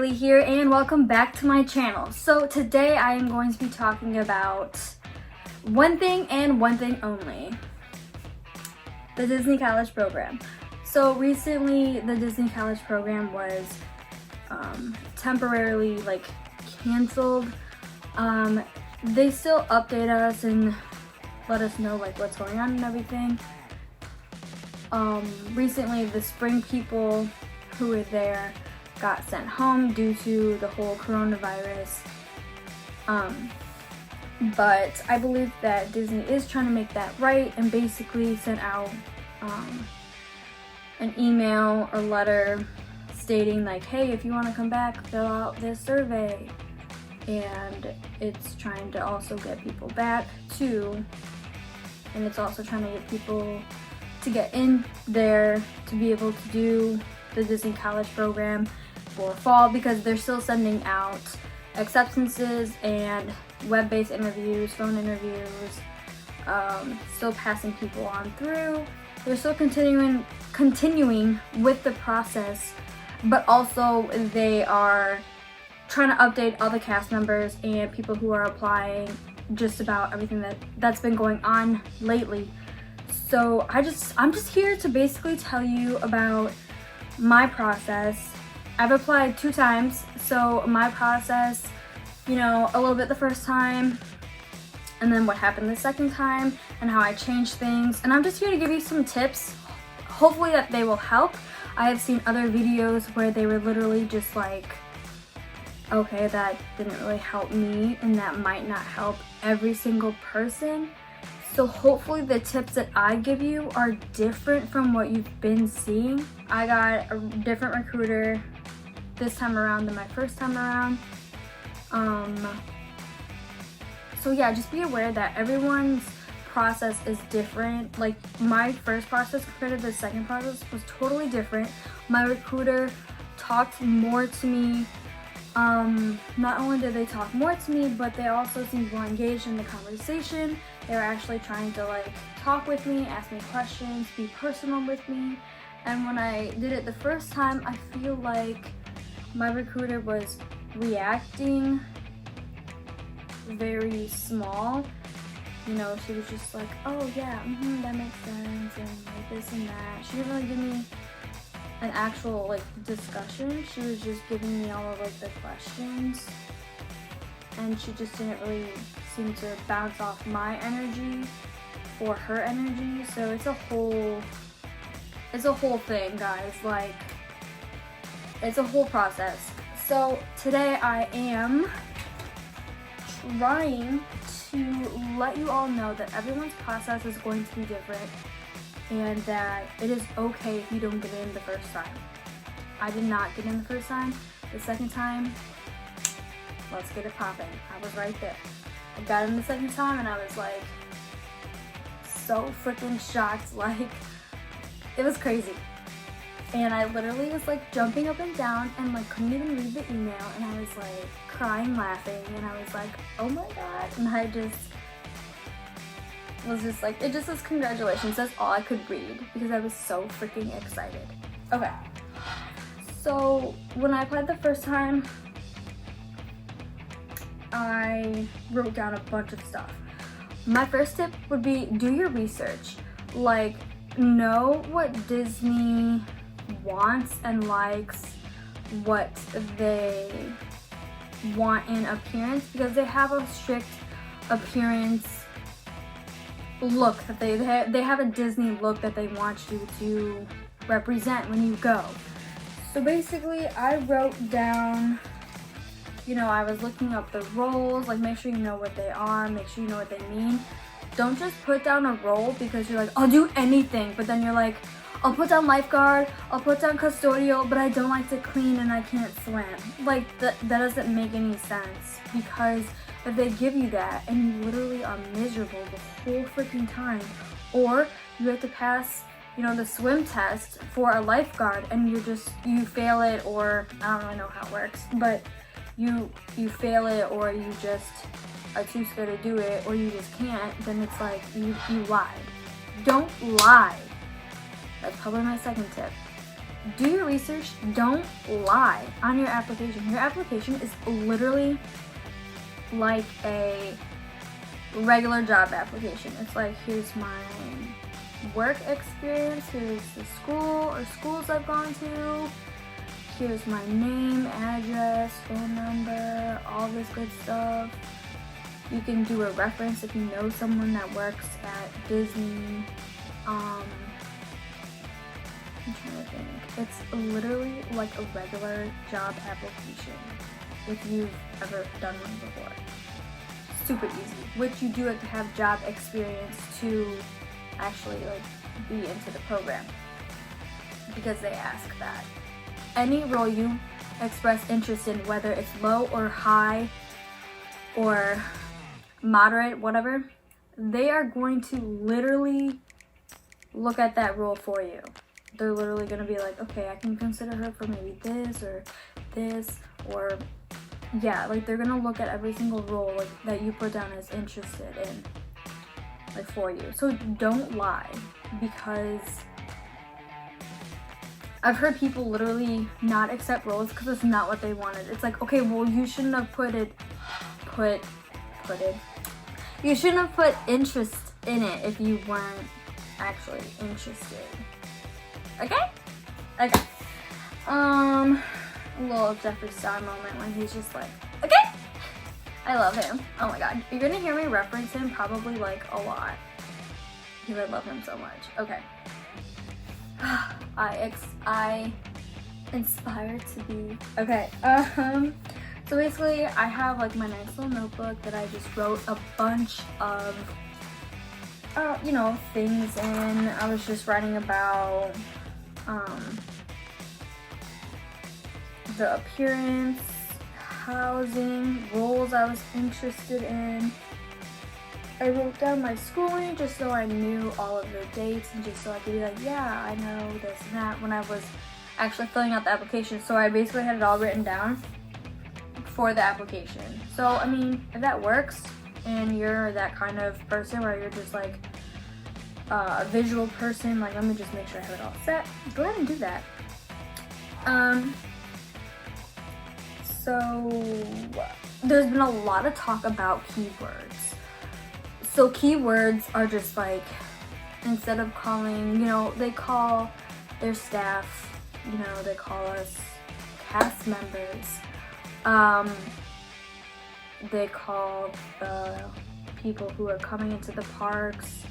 Haley here, and welcome back to my channel. So today I am going to be talking about one thing and one thing only: the Disney College program. So recently the Disney College program was temporarily canceled. They still update us and let us know what's going on and everything. Recently the spring people who were there got sent home due to the whole coronavirus. But I believe that Disney is trying to make that right and basically sent out an email or letter stating hey, if you want to come back, fill out this survey. And it's trying to also get people back too, and it's also trying to get people to get in there to be able to do the Disney College program for fall, because they're still sending out acceptances and web-based interviews, phone interviews, still passing people on through. They're still continuing with the process, but also they are trying to update all the cast members and people who are applying, just about everything that's been going on lately. So I'm just here to basically tell you about my process. I've applied 2 times, so my process, a little bit the first time, and then what happened the second time, and how I changed things. And I'm just here to give you some tips, hopefully that they will help. I have seen other videos where they were literally just okay, that didn't really help me, and that might not help every single person. So hopefully the tips that I give you are different from what you've been seeing. I got a different recruiter this time around than my first time around. So yeah, just be aware that everyone's process is different. My first process compared to the second process was totally different. My recruiter talked more to me. Not only did they talk more to me, but they also seemed more engaged in the conversation. They were actually trying to talk with me, ask me questions, be personal with me. And when I did it the first time, I feel like my recruiter was reacting very small. She was just oh yeah, that makes sense, and this and that. She didn't really give me an actual discussion. She was just giving me all of the questions, and she just didn't really seem to bounce off my energy or her energy. So it's a whole thing, guys. It's a whole process. So today I am trying to let you all know that everyone's process is going to be different, and that it is okay if you don't get in the first time. I did not get in the first time. The second time, let's get it popping. I was right there. I got in the second time, and I was so freaking shocked. It was crazy. And I literally was jumping up and down and couldn't even read the email, and I was crying, laughing, and I was oh my god. And I just was just it just says congratulations. That's all I could read because I was so freaking excited. Okay, so when I applied the first time, I wrote down a bunch of stuff. My first tip would be do your research. Know what Disney wants and likes, what they want in appearance, because they have a strict appearance look that they have a Disney look that they want you to represent when you go. So basically I wrote down, I was looking up the roles, make sure you know what they are, make sure you know what they mean. Don't just put down a role because you're I'll do anything, but then you're I'll put down lifeguard, I'll put down custodial, but I don't like to clean and I can't swim. That doesn't make any sense, because if they give you that and you literally are miserable the whole freaking time, or you have to pass, the swim test for a lifeguard and you fail it, or I don't really know how it works, but you fail it, or you just are too scared to do it, or you just can't, then it's you lied. Don't lie. That's probably my second tip. do your research. Don't lie on your application. Your application is literally like a regular job application. It's like, here's my work experience, here's the school or schools I've gone to, here's my name, address, phone number, all this good stuff. You can do a reference if you know someone that works at Disney. I'm trying to think. It's literally like a regular job application if you've ever done one before. Super easy, which you do have to have job experience to actually like be into the program, because they ask that. Any role you express interest in, whether it's low or high or moderate, whatever, they are going to literally look at that role for you. They're literally going to be like, okay, I can consider her for maybe this, or yeah, like they're going to look at every single role like that you put down as interested in, like for you. So don't lie, because I've heard people literally not accept roles because it's not what they wanted. It's like, okay, well, you shouldn't have you shouldn't have put interest in it if you weren't actually interested. Okay? Okay. A little Jeffree Star moment when he's just like, okay? I love him. Oh my god. You're gonna hear me reference him probably like a lot, because I love him so much. Okay. I inspired to be. Okay. So basically I have like my nice little notebook that I just wrote a bunch of you know, things in. I was just writing about the appearance, housing, roles I was interested in. I wrote down my schooling just so I knew all of the dates, and just so I could be like, yeah, I know this and that when I was actually filling out the application. So I basically had it all written down for the application. So I mean, if that works and you're that kind of person where you're just like a visual person, like let me just make sure I have it all set, go ahead and do that. So there's been a lot of talk about keywords. So keywords are just like, instead of calling, you know, they call their staff, you know, they call us cast members. They call the people who are coming into the parks,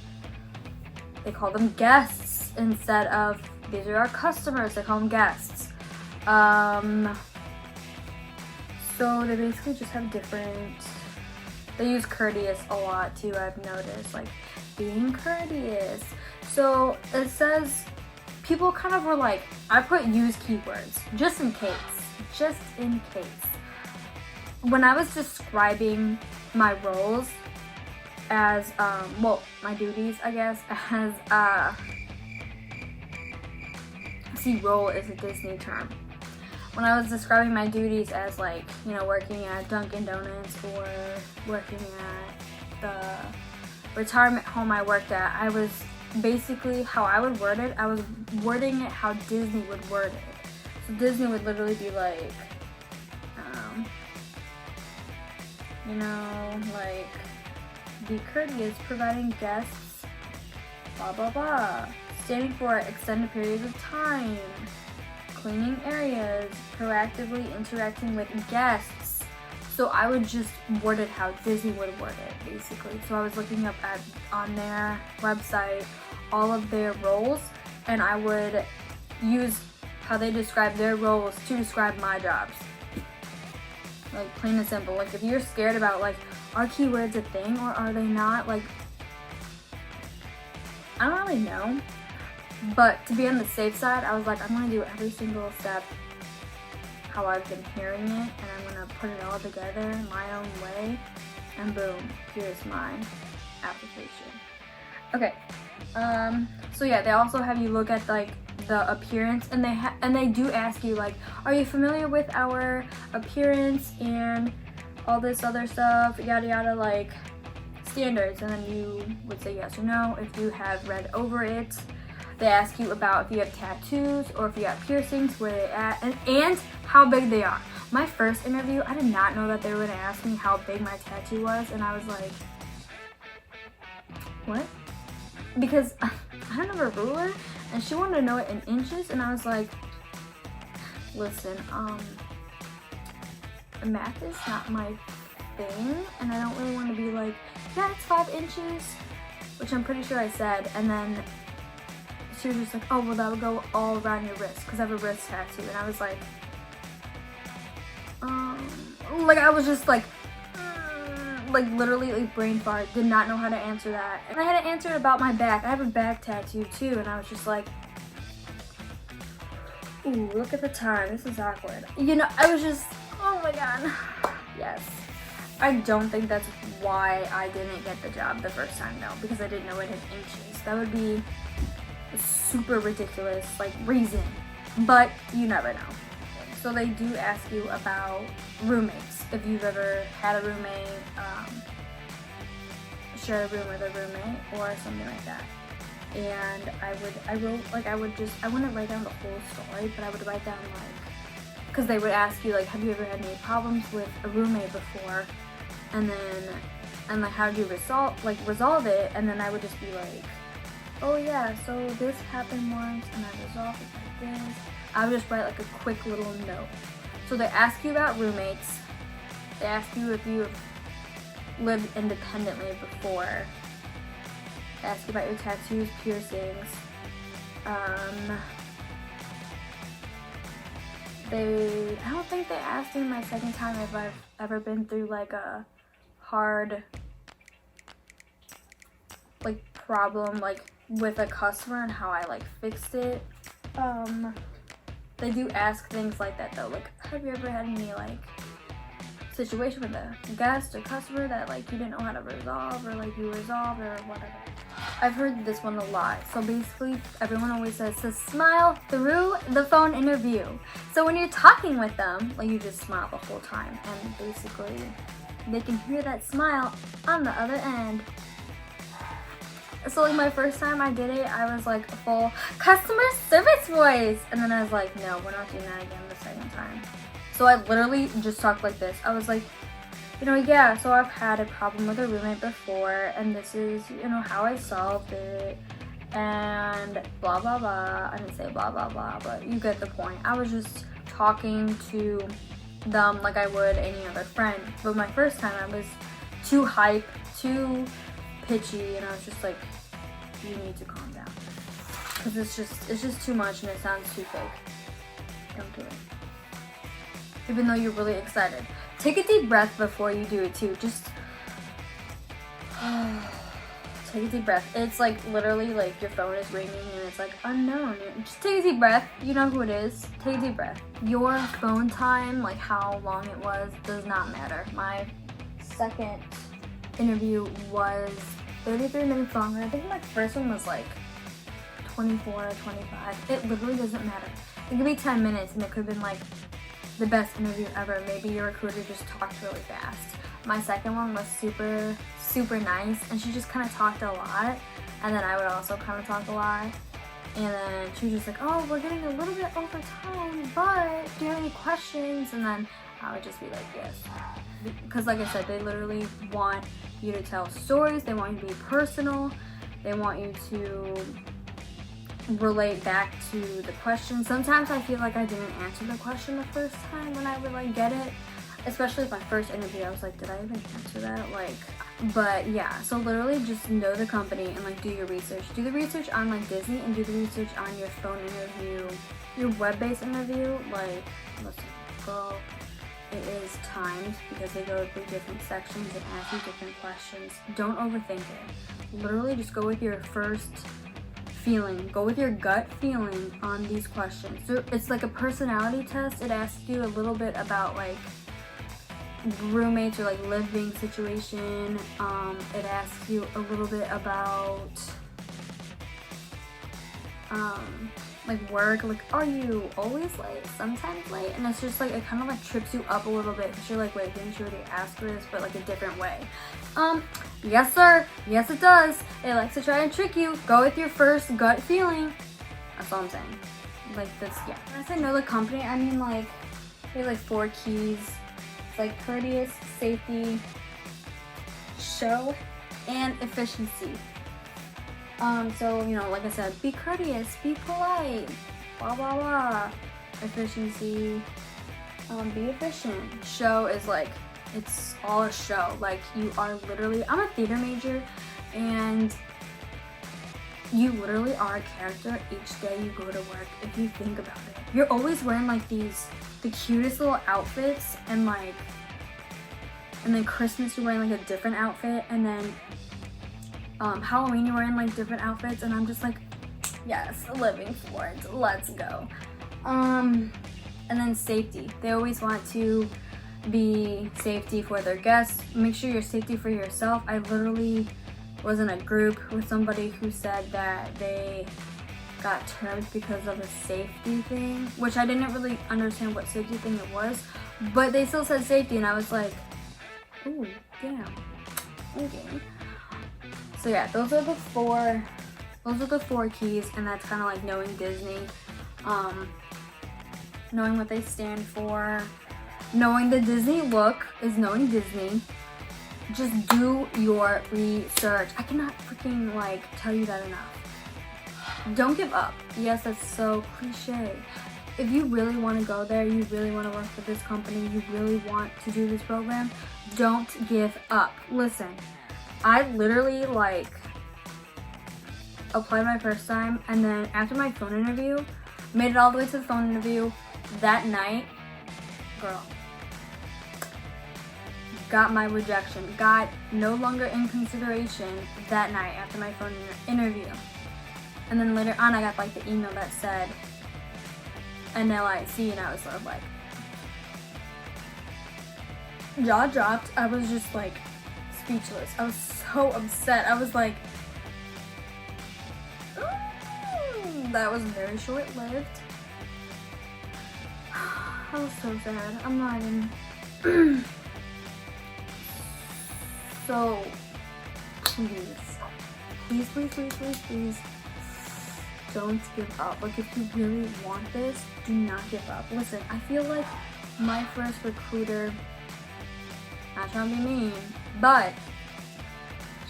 they call them guests instead of, these are our customers, they call them guests. So they basically just have different, they use courteous a lot too, I've noticed, like being courteous. So it says, people kind of were like, I put use keywords, just in case. When I was describing my roles as, well, my duties, I guess, as, see, role is a Disney term. When I was describing my duties as like, you know, working at Dunkin' Donuts or working at the retirement home I worked at, I was basically, how I would word it, I was wording it how Disney would word it. So Disney would literally be like, you know, like, be courteous, providing guests, blah, blah, blah. Standing for extended periods of time. Cleaning areas, proactively interacting with guests. So I would just word it how Disney would word it, basically. So I was looking up on their website all of their roles, and I would use how they describe their roles to describe my jobs. Like, plain and simple. Like, if you're scared about, like, are keywords a thing or are they not? Like, I don't really know. But to be on the safe side, I was like, I'm going to do every single step how I've been hearing it, and I'm going to put it all together my own way, and boom, here's my application. Okay, so yeah, they also have you look at like the appearance, and they do ask you like, are you familiar with our appearance and all this other stuff, yada yada, like standards, and then you would say yes or no. If you have read over it, They ask you about if you have tattoos or if you have piercings, where they at, and how big they are. My first interview, I did not know that they were gonna ask me how big my tattoo was, and I was like, what? Because I don't have a ruler, and she wanted to know it in inches, and I was like, listen, math is not my thing, and I don't really want to be like, yeah, it's 5 inches, which I'm pretty sure I said. And then she was just like, oh, well, that would go all around your wrist, because I have a wrist tattoo. And I was like, I was just like literally like brain fart, did not know how to answer that. And I had to answer it about my back. I have a back tattoo too, and I was just like, ooh, look at the time, this is awkward. You know, I was just, oh my god. Yes. I don't think that's why I didn't get the job the first time, though, because I didn't know it in inches. That would be a super ridiculous, like, reason. But you never know. So they do ask you about roommates. If you've ever had a roommate, shared a room with a roommate, or something like that. And I wouldn't write down the whole story, but I would write down, like, because they would ask you, like, have you ever had any problems with a roommate before? And like, how did you resolve it? And then I would just be like, oh yeah, so this happened once, and I resolved it like this. I would just write like a quick little note. So they ask you about roommates. They ask you if you've lived independently before. They ask you about your tattoos, piercings. I don't think they asked me my second time if I've ever been through like a hard like problem like with a customer and how I like fixed it. They do ask things like that though, like, have you ever had any like situation with a guest or customer that like you didn't know how to resolve, or like you resolved, or whatever. I've heard this one a lot. So basically everyone always says to smile through the phone interview. So when you're talking with them, like, you just smile the whole time, and basically they can hear that smile on the other end. So like my first time I did it, I was like a full customer service voice, and then I was like, no, we're not doing that again the second time. So I literally just talked like this. I was like, you know, yeah, so I've had a problem with a roommate before, and this is, you know, how I solved it, and blah blah blah. I didn't say blah blah blah, but you get the point. I was just talking to them like I would any other friend. But my first time I was too hype, too pitchy, and I was just like, you need to calm down, because it's just too much and it sounds too fake. Don't do it. Even though you're really excited. Take a deep breath before you do it too. Just take a deep breath. It's like literally like your phone is ringing and it's like unknown. Just take a deep breath. You know who it is. Take a deep breath. Your phone time, like how long it was, does not matter. My second interview was 33 minutes longer. I think my first one was like 24 or 25. It literally doesn't matter. It could be 10 minutes and it could have been like the best interview ever. Maybe your recruiter just talked really fast. My second one was super, super nice, and she just kind of talked a lot, and then I would also kind of talk a lot, and then she was just like, oh, we're getting a little bit over time, but do you have any questions? And then I would just be like, yes. Because like I said, they literally want you to tell stories, they want you to be personal, they want you to relate back to the question. Sometimes I feel like I didn't answer the question the first time when I would like get it, especially with my first interview. I was like, did I even answer that? Like, but yeah, so literally just know the company and like do your research. Do the research on like Disney, and do the research on your phone interview, your web-based interview. Like, listen, girl, it is timed because they go through different sections and ask you different questions. Don't overthink it. Literally just go with your first feeling. Go with your gut feeling on these questions. So it's like a personality test. It asks you a little bit about like roommates or like living situation. It asks you a little bit about like work, like, are you always late, sometimes late? And it's just like, it kind of like trips you up a little bit because you're like, wait, didn't you already ask for this, but like a different way? Yes sir, yes it does. It likes to try and trick you. Go with your first gut feeling. That's all I'm saying. Like this, yeah. When I say know the company, I mean like, there's like 4 keys. It's like courteous, safety, show, and efficiency. So, you know, like I said, be courteous, be polite, blah, blah, blah. Efficiency, be efficient. Show is like, it's all a show. Like, you are literally, I'm a theater major, and you literally are a character each day you go to work, if you think about it. You're always wearing like the cutest little outfits, and then Christmas you're wearing like a different outfit, and then Halloween you're wearing like different outfits, and I'm just like, yes, living for it, let's go. And then safety. They always want to be safety for their guests. Make sure you're safety for yourself. I literally was in a group with somebody who said that they got termed because of a safety thing, which I didn't really understand what safety thing it was, but they still said safety, and I was like, ooh, damn, okay. So yeah, those are the 4 keys, and that's kind of like knowing Disney, knowing what they stand for, knowing the Disney look is knowing Disney. Just do your research. I cannot freaking like tell you that enough. Don't give up. Yes, that's so cliche. If you really want to go there, you really want to work for this company, you really want to do this program, don't give up. Listen, I literally like applied my first time, and then after my phone interview, made it all the way to the phone interview that night, girl, got my rejection, got no longer in consideration that night after my phone interview. And then later on I got like the email that said NLIC, and I was sort of like, jaw dropped. I was just like speechless. I was so upset. I was like, that was very short-lived. I was so sad. I'm not even so please don't give up. Like, if you really want this, do not give up. Listen, I feel like my first recruiter, not trying to be mean, but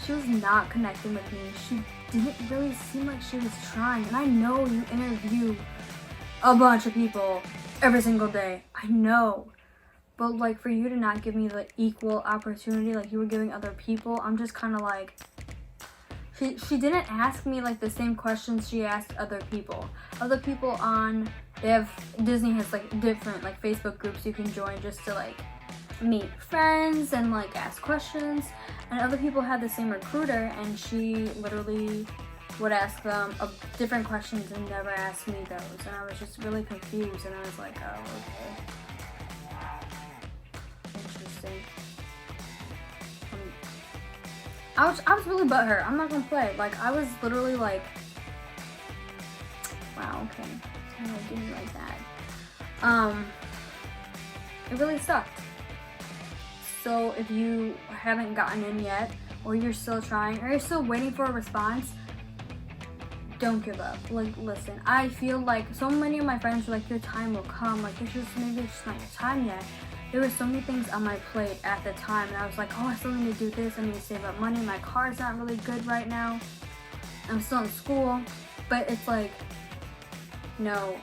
she was not connecting with me. She didn't really seem like she was trying. And I know you interview a bunch of people every single day. I know. But like, for you to not give me the equal opportunity like you were giving other people, I'm just kind of like, she didn't ask me like the same questions she asked other people. Other people Disney has like different like Facebook groups you can join just to like meet friends and like ask questions. And other people had the same recruiter, and she literally would ask them different questions and never asked me those. And I was just really confused, and I was like, oh, okay. Interesting. I was really butthurt. I'm not gonna play. Like, I was literally like, wow, okay. Kind of doing like that. It really sucked. So if you haven't gotten in yet, or you're still trying, or you're still waiting for a response, don't give up. Like, listen, I feel like so many of my friends were like, your time will come. Like, maybe it's just not your time yet. There were so many things on my plate at the time, and I was like, oh, I still need to do this. I need to save up money. My car's not really good right now. I'm still in school. But it's like, no,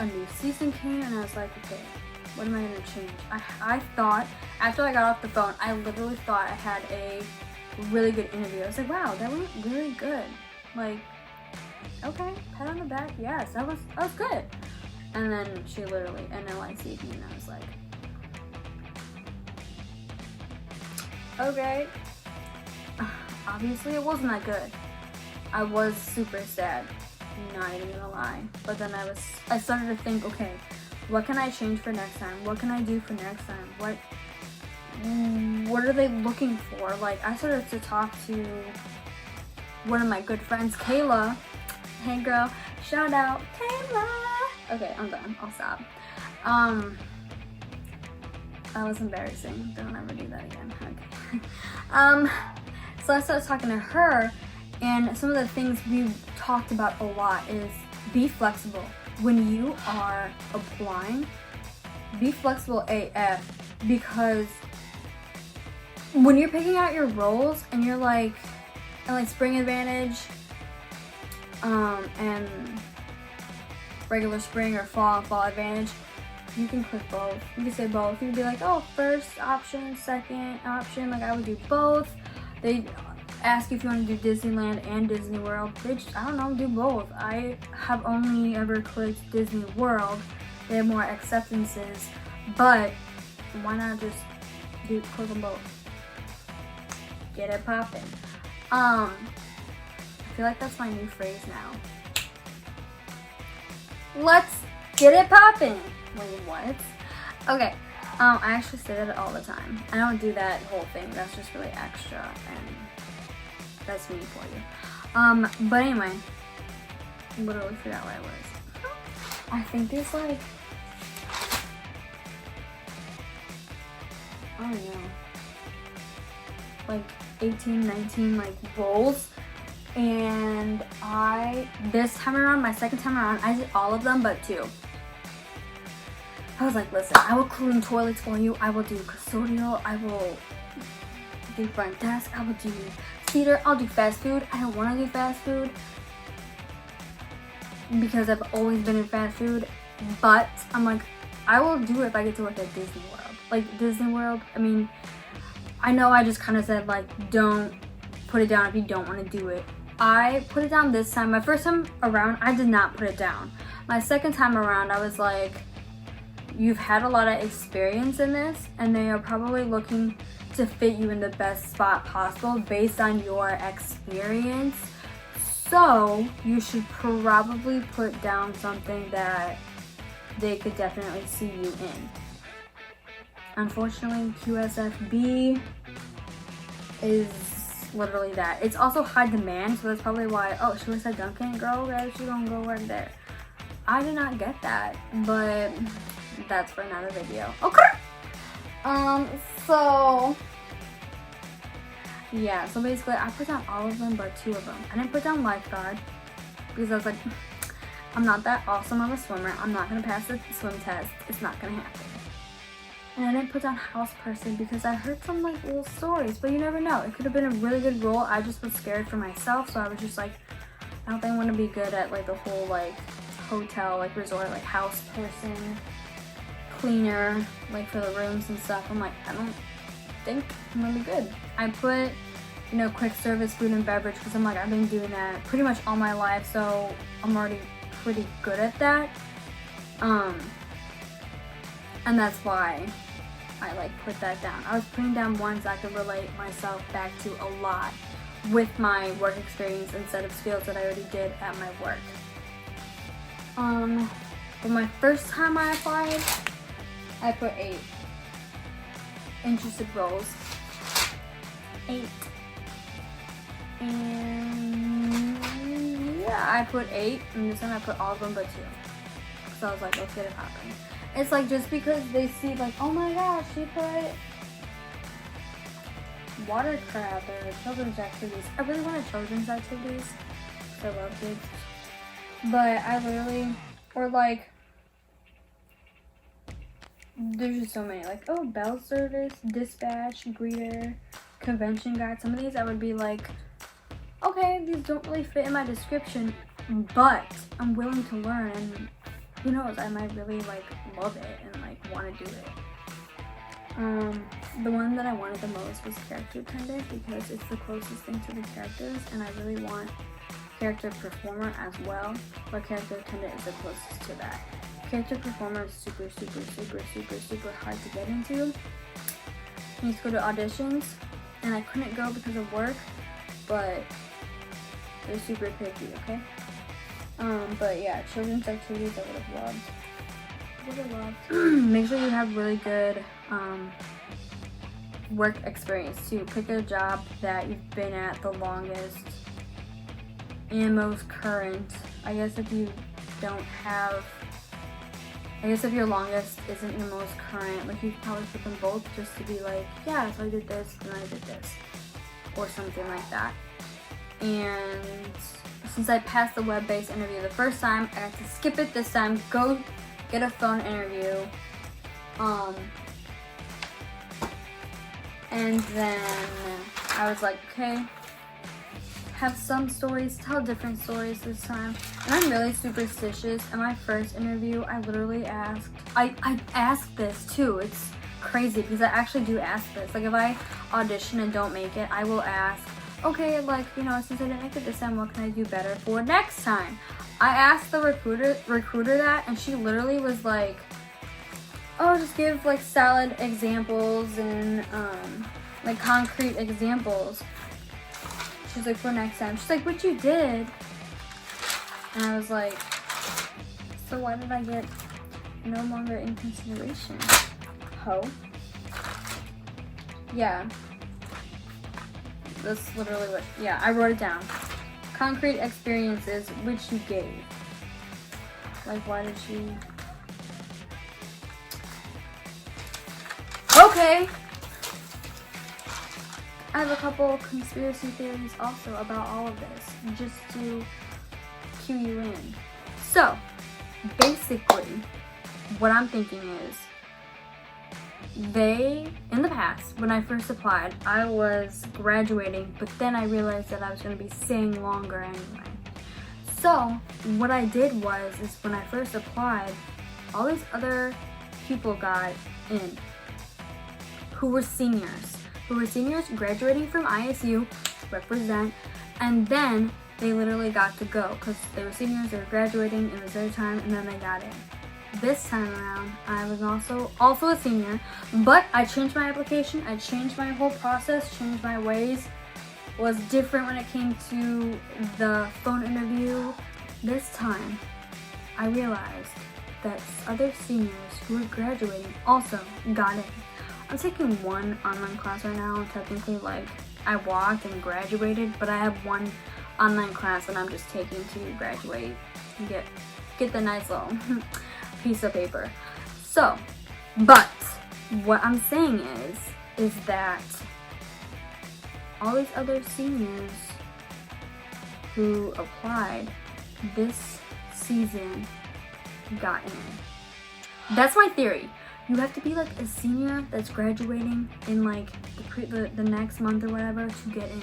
a new season came, and I was like, okay, what am I going to change? I thought, after I got off the phone, I literally thought I had a really good interview. I was like, wow, that went really good. Like, okay, pat on the back, yes, that was good. And then she literally NLIC'd me, and I was like, okay. Obviously it wasn't that good. I was super sad, not even gonna lie. But then I started to think, okay, what can I change for next time? What can I do for next time? What are they looking for? Like, I started to talk to one of my good friends, Kayla. Hey girl, Shout out Taylor. Okay, I'm done. I'll stop. That was embarrassing. Don't ever do that again. Okay. So I started talking to her, and some of the things we talked about a lot is be flexible. When you are applying, be flexible AF, because when you're picking out your roles and you're like, Spring Advantage, and regular spring or fall Advantage, you can click both. You can say both. You can be like, oh, first option, second option. Like, I would do both. They ask you if you want to do Disneyland and Disney World. They just, I don't know, do both. I have only ever clicked Disney World. They have more acceptances, but why not just click them both? Get it poppin'. I feel like that's my new phrase now. Let's get it poppin'. Wait, what? Okay, I actually say that all the time. I don't do that whole thing. That's just really extra, and that's me for you. But anyway, literally forgot where I was. I think there's like, I don't know, like 18, 19 like roles. And this time around, my second time around, I did all of them but 2. I was like, listen, I will clean toilets for you. I will do custodial. I will do front desk. I will do theater. I'll do fast food. I don't want to do fast food because I've always been in fast food. But I'm like, I will do it if I get to work at Disney World. Like, Disney World, I mean, I know I just kind of said, like, don't put it down if you don't want to do it. I put it down this time. My first time around, I did not put it down. My second time around, I was like, you've had a lot of experience in this, and they are probably looking to fit you in the best spot possible based on your experience. So you should probably put down something that they could definitely see you in. Unfortunately, QSFB is literally that. It's also high demand, so that's probably why, oh, she was at Dunkin', girl, guys, she's gonna go work there. I did not get that, but that's for another video. Okay. So yeah, so basically I put down all of them but 2 of them. I didn't put down lifeguard because I was like, I'm not that awesome of a swimmer. I'm not gonna pass the swim test. It's not gonna happen. And I didn't put down house person because I heard some like little stories, but you never know. It could have been a really good role. I just was scared for myself, so I was just like, I don't think I want to be good at like the whole like hotel, like resort, like house person, cleaner, like for the rooms and stuff. I'm like, I don't think I'm gonna be good. I put, you know, quick service food and beverage because I'm like, I've been doing that pretty much all my life, so I'm already pretty good at that. And that's why I like put that down. I was putting down ones I could relate myself back to a lot with my work experience instead of skills that I already did at my work. But my first time I applied, I put 8 interested roles. 8. And yeah, I put 8, and this time I put all of them but 2. So I was like, let's get it popping. It's like, just because they see like, oh my gosh, she put watercraft or children's activities. I really wanted children's activities because I love kids. But I literally, or like, there's just so many. Like, oh, bell service, dispatch, greeter, convention guide. Some of these I would be like, okay, these don't really fit in my description, but I'm willing to learn, and who knows, I might really like love it and like want to do it. The one that I wanted the most was character attendant because it's the closest thing to the characters, and I really want character performer as well, but character attendant is the closest to that. Character performer is super hard to get into. You need to go to auditions, and I couldn't go because of work, but they're super picky, okay? But yeah, children's activities I would have loved. Make sure you have really good work experience too. Pick a job that you've been at the longest and most current I guess if you don't have, I guess if your longest isn't your most current, like you can probably put them both just to be like, yeah, so I did this, and I did this, or something like that. And since I passed the web-based interview the first time, I had to skip it this time, go get a phone interview. And then I was like, okay, have some stories, tell different stories this time. And I'm really superstitious. In my first interview, I literally asked, I asked this too. It's crazy because I actually do ask this. Like if I audition and don't make it, I will ask, okay, like, you know, since I didn't make it this time, what can I do better for next time? I asked the recruiter that, and she literally was like, oh, just give like solid examples and like concrete examples. She's like, for next time. She's like, what you did? And I was like, so why did I get no longer in consideration? Ho. Yeah. That's literally what, yeah, I wrote it down. Concrete experiences which you gave. Like, why did she? Okay. I have a couple conspiracy theories also about all of this, just to cue you in. So, basically, what I'm thinking is, in the past, when I first applied, I was graduating, but then I realized that I was going to be staying longer anyway. So, what I did is when I first applied, all these other people got in who were seniors graduating from ISU, represent, and then they literally got to go because they were seniors, they were graduating, it was their time, and then they got in. This time around, I was also a senior, but I changed my application, I changed my whole process, changed my ways, was different when it came to the phone interview. This time, I realized that other seniors who were graduating also got in. I'm taking one online class right now, technically, like, I walked and graduated, but I have one online class that I'm just taking to graduate and get the nice little piece of paper. So, but what I'm saying is that all these other seniors who applied this season got in. That's my theory. You have to be like a senior that's graduating in like the next month or whatever to get in.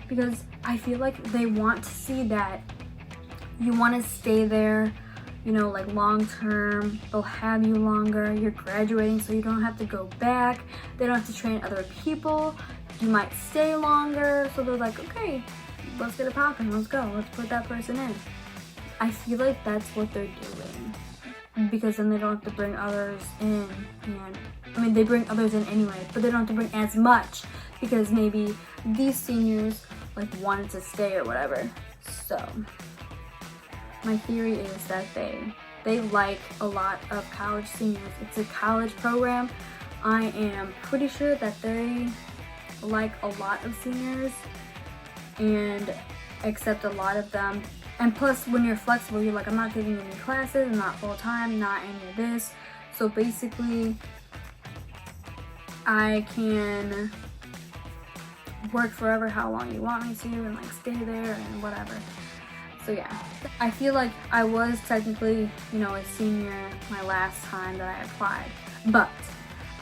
Because I feel like they want to see that you want to stay there, you know, like long term. They'll have you longer. You're graduating so you don't have to go back. They don't have to train other people. You might stay longer. So they're like, okay, let's get it popping. Let's go. Let's put that person in. I feel like that's what they're doing. Because then they don't have to bring others in, and I mean they bring others in anyway, but they don't have to bring as much because maybe these seniors like wanted to stay or whatever. So my theory is that they like a lot of college seniors. It's a college program. I am pretty sure that they like a lot of seniors and accept a lot of them. And plus, when you're flexible, you're like, I'm not taking any classes, I'm not full-time, not any of this. So basically, I can work forever how long you want me to and like stay there and whatever. So yeah, I feel like I was technically, you know, a senior my last time that I applied. But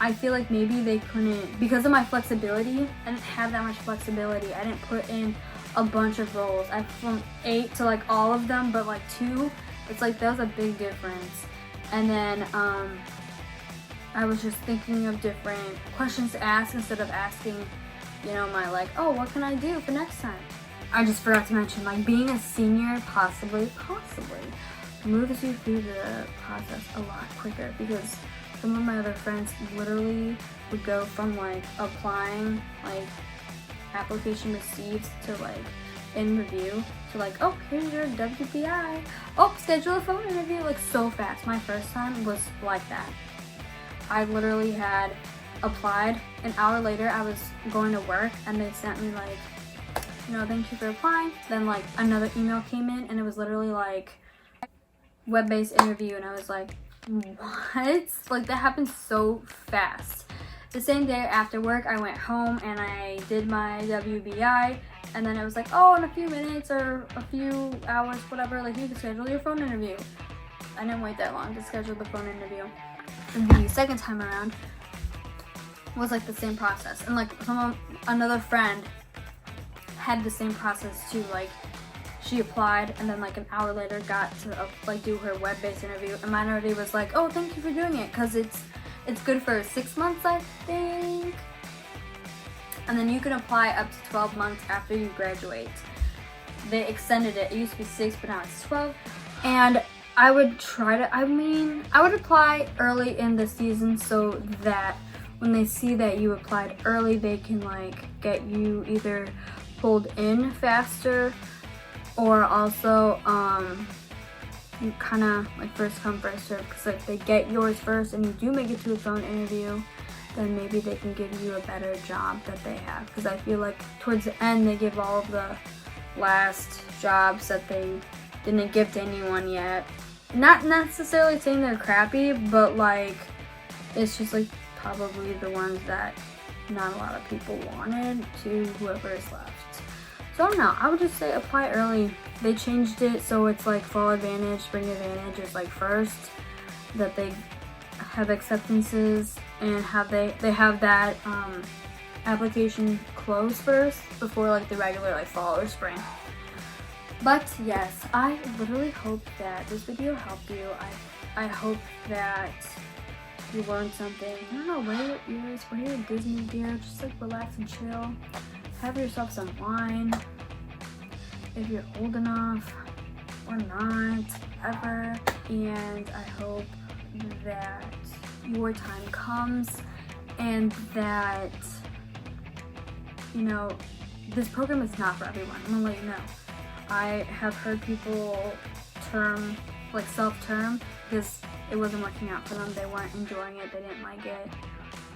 I feel like maybe they couldn't, because of my flexibility, I didn't have that much flexibility. I didn't put in a bunch of roles. I from 8 to like all of them, but like 2, it's like that was a big difference. And then I was just thinking of different questions to ask instead of asking, you know, my like, oh, what can I do for next time? I just forgot to mention, like, being a senior possibly moves you through the process a lot quicker, because some of my other friends literally would go from like applying, like application received to like in review to like, oh, here's your WPI, oh, schedule a phone interview, like so fast. My first time was like that. I literally had applied, an hour later I was going to work and they sent me like, you know, thank you for applying. Then like another email came in and it was literally like web-based interview, and I was like, what? Like that happened so fast. The same day after work, I went home and I did my WBI, and then it was like, oh, in a few minutes or a few hours, whatever, like you can schedule your phone interview. I didn't wait that long to schedule the phone interview. And the second time around was like the same process, and like another friend had the same process too. Like she applied and then like an hour later got to like do her web-based interview, and mine already was like, oh, thank you for doing it, because it's good for 6 months, I think, and then you can apply up to 12 months after you graduate. They extended it. It used to be 6, but now it's 12. And I would try to, I would apply early in the season so that when they see that you applied early, they can like get you either pulled in faster, or also you kind of like first come first serve, because if they get yours first and you do make it to a phone interview, then maybe they can give you a better job that they have. Because I feel like towards the end they give all of the last jobs that they didn't give to anyone yet. Not necessarily saying they're crappy, but like it's just like probably the ones that not a lot of people wanted to whoever is left. So I don't know, I would just say apply early. They changed it so it's like fall advantage, spring advantage is like first, that they have acceptances and they have that application close first before like the regular like fall or spring. But yes, I literally hope that this video helped you. I hope that you learned something. I don't know, wear your ears, wear your Disney gear, just like relax and chill. Have yourself some wine if you're old enough, or not, ever. And I hope that your time comes and that, you know, this program is not for everyone. I'm gonna let you know. I have heard people self-term because it wasn't working out for them. They weren't enjoying it, they didn't like it,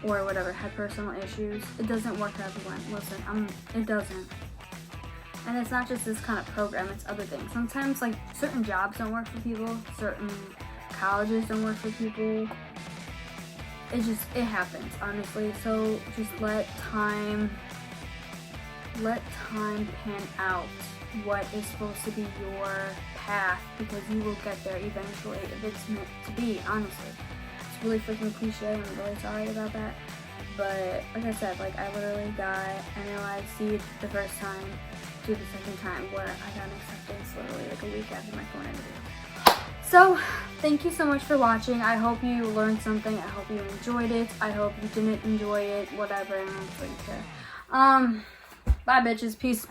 or whatever, had personal issues. It doesn't work for everyone. Listen, it doesn't. And it's not just this kind of program, it's other things. Sometimes like certain jobs don't work for people, certain colleges don't work for people. It happens, honestly. So just let time pan out what is supposed to be your path, because you will get there eventually if it's meant to be, honestly. It's really freaking cliche, I'm really sorry about that. But like I said, like I literally got NLIC the first time to the second time, where I got an acceptance literally like a week after my phone interview. So thank you so much for watching. I hope you learned something. I hope you enjoyed it. I hope you didn't enjoy it, whatever. I don't really care. Bye bitches, peace.